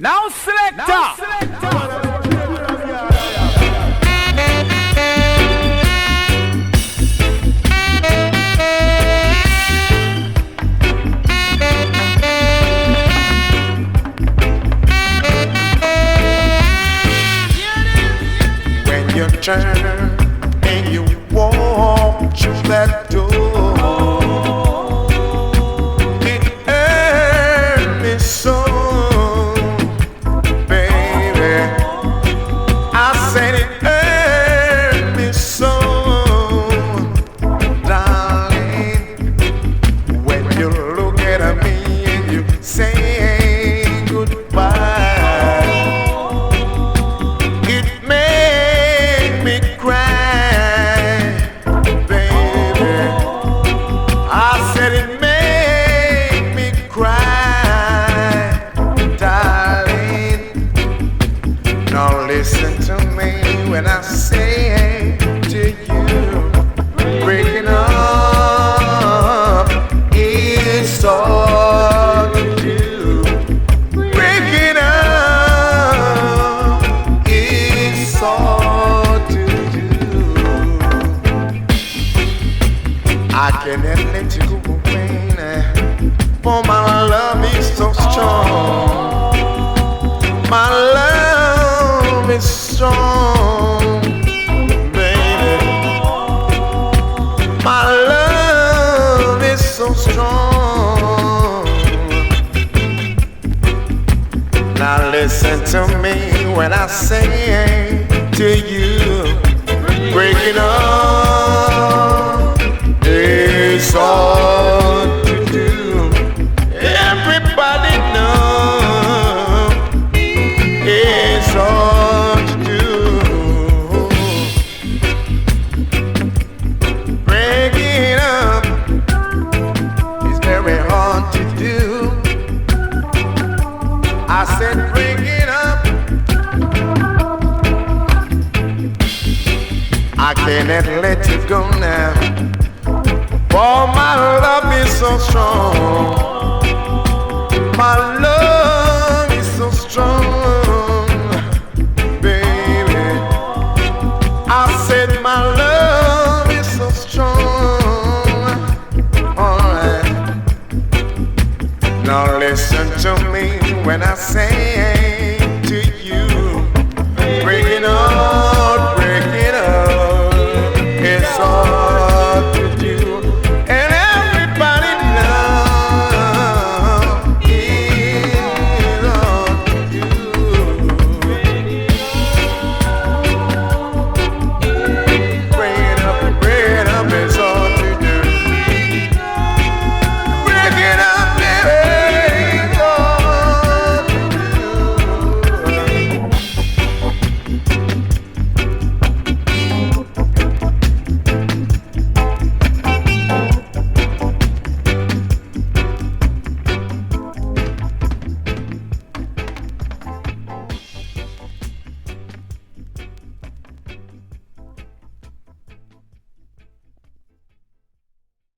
Now selector. When you turn and you walk through that door, it hurt me so, baby. I said it hurt me so, darling. When you look at me and you say goodbye, when I say to you, breaking up is all to do. Breaking up is all to do. I can't let you go away now, for my love is so strong. My love is strong, baby. My love is so strong. Now listen to me when I say to you, breaking up is all to do. Everybody knows it's all to do. Breaking up is very hard to do. I said breaking up, I cannot let you go now, for my love is so strong. My love